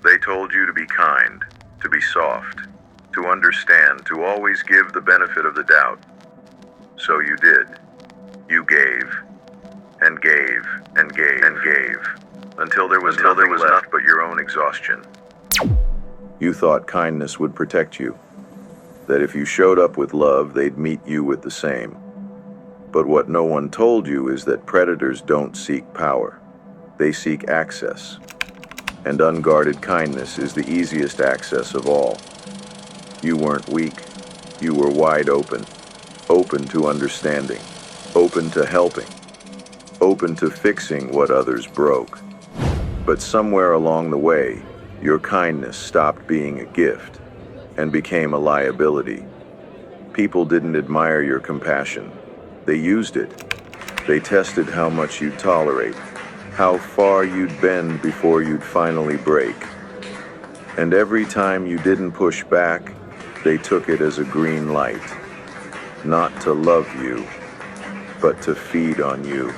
They told you to be kind, to be soft, to understand, to always give the benefit of the doubt. So you did. You gave, and gave, and gave, and gave, until there was nothing left but your own exhaustion. You thought kindness would protect you, that if you showed up with love, they'd meet you with the same. But what no one told you is that predators don't seek power. They seek access. And unguarded kindness is the easiest access of all. You weren't weak. You were wide open. Open to understanding. Open to helping. Open to fixing what others broke. But somewhere along the way, your kindness stopped being a gift and became a liability. People didn't admire your compassion. They used it. They tested how much you'd tolerate, how far you'd bend before you'd finally break. And every time you didn't push back, they took it as a green light. Not to love you, but to feed on you.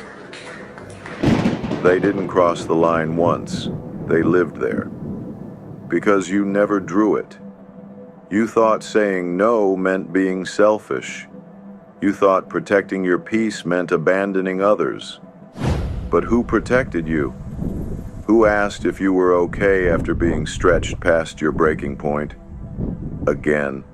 They didn't cross the line once. They lived there. Because you never drew it. You thought saying no meant being selfish. You thought protecting your peace meant abandoning others. But who protected you? Who asked if you were okay after being stretched past your breaking point? Again,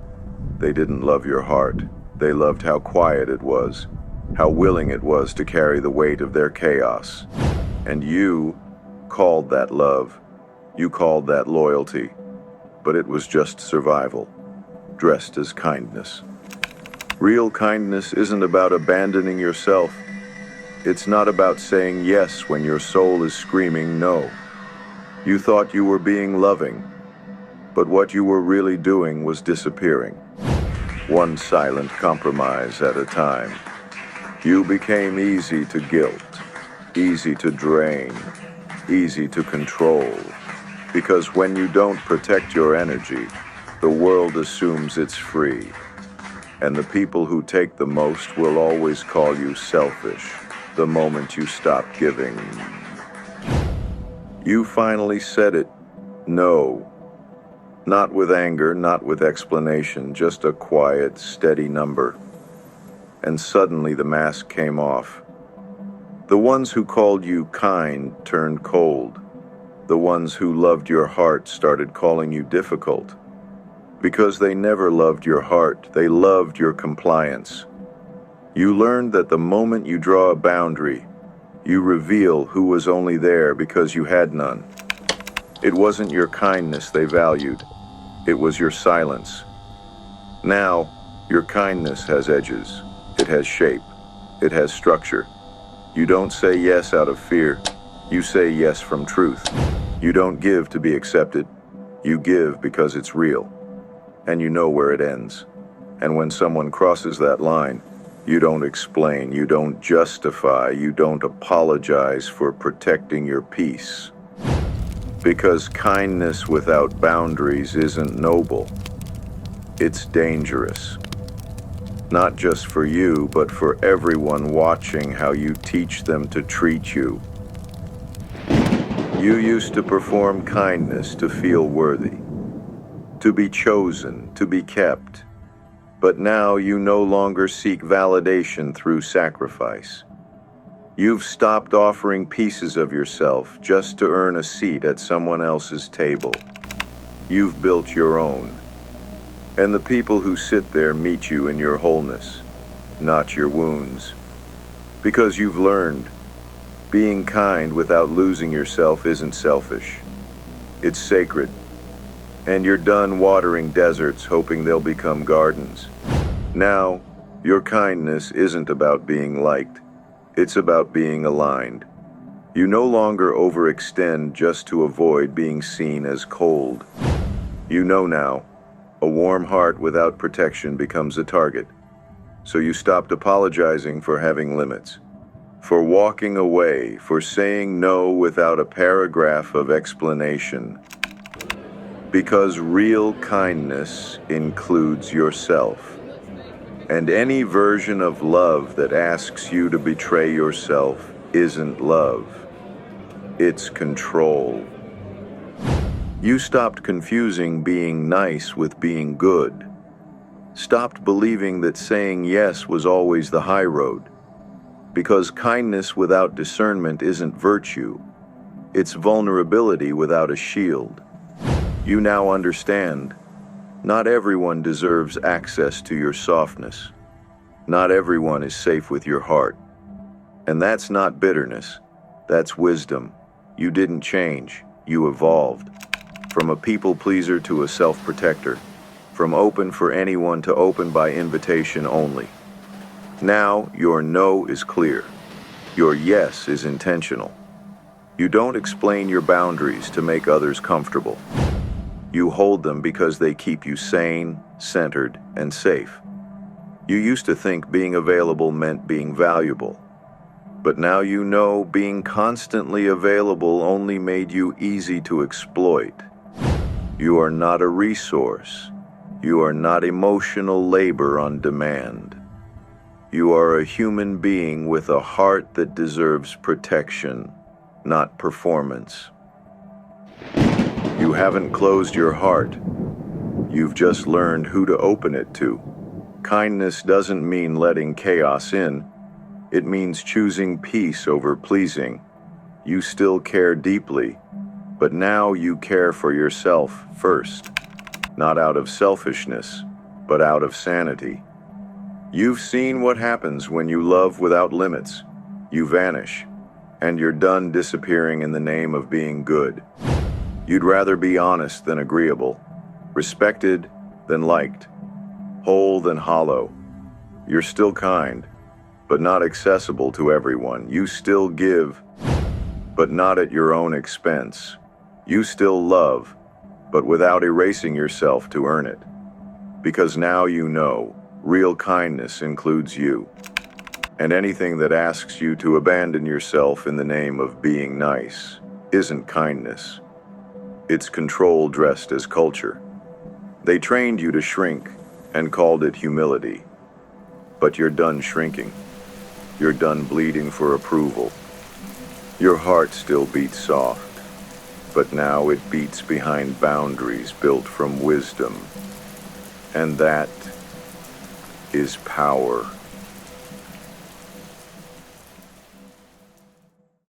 they didn't love your heart. They loved how quiet it was, how willing it was to carry the weight of their chaos. And you called that love. You called that loyalty. But it was just survival, dressed as kindness. Real kindness isn't about abandoning yourself. It's not about saying yes when your soul is screaming no. You thought you were being loving, but what you were really doing was disappearing. One silent compromise at a time. You became easy to guilt, easy to drain, easy to control. Because when you don't protect your energy, the world assumes it's free. And the people who take the most will always call you selfish the moment you stop giving. You finally said it, no. Not with anger, not with explanation, just a quiet, steady number. And suddenly the mask came off. The ones who called you kind turned cold. The ones who loved your heart started calling you difficult. Because they never loved your heart, they loved your compliance. You learned that the moment you draw a boundary, you reveal who was only there because you had none. It wasn't your kindness they valued, it was your silence. Now, your kindness has edges, it has shape, it has structure. You don't say yes out of fear, you say yes from truth. You don't give to be accepted, you give because it's real. And you know where it ends. And when someone crosses that line, you don't explain, you don't justify, you don't apologize for protecting your peace. Because kindness without boundaries isn't noble. It's dangerous. Not just for you, but for everyone watching how you teach them to treat you. You used to perform kindness to feel worthy. To be chosen, to be kept. But now you no longer seek validation through sacrifice. You've stopped offering pieces of yourself just to earn a seat at someone else's table. You've built your own. And the people who sit there meet you in your wholeness, not your wounds. Because you've learned, being kind without losing yourself isn't selfish. It's sacred. And you're done watering deserts hoping they'll become gardens. Now, your kindness isn't about being liked. It's about being aligned. You no longer overextend just to avoid being seen as cold. You know now, a warm heart without protection becomes a target. So you stopped apologizing for having limits, for walking away, for saying no without a paragraph of explanation. Because real kindness includes yourself. And any version of love that asks you to betray yourself isn't love. It's control. You stopped confusing being nice with being good. Stopped believing that saying yes was always the high road. Because kindness without discernment isn't virtue. It's vulnerability without a shield. You now understand. Not everyone deserves access to your softness. Not everyone is safe with your heart. And that's not bitterness. That's wisdom. You didn't change. You evolved. From a people pleaser to a self-protector. From open for anyone to open by invitation only. Now your no is clear. Your yes is intentional. You don't explain your boundaries to make others comfortable. You hold them because they keep you sane, centered, and safe. You used to think being available meant being valuable. But now you know being constantly available only made you easy to exploit. You are not a resource. You are not emotional labor on demand. You are a human being with a heart that deserves protection, not performance. You haven't closed your heart. You've just learned who to open it to. Kindness doesn't mean letting chaos in. It means choosing peace over pleasing. You still care deeply, but now you care for yourself first. Not out of selfishness, but out of sanity. You've seen what happens when you love without limits. You vanish, and you're done disappearing in the name of being good. You'd rather be honest than agreeable, respected than liked, whole than hollow. You're still kind, but not accessible to everyone. You still give, but not at your own expense. You still love, but without erasing yourself to earn it. Because now you know, real kindness includes you. And anything that asks you to abandon yourself in the name of being nice isn't kindness. It's control dressed as culture. They trained you to shrink and called it humility. But you're done shrinking. You're done bleeding for approval. Your heart still beats soft, but now it beats behind boundaries built from wisdom. And that is power.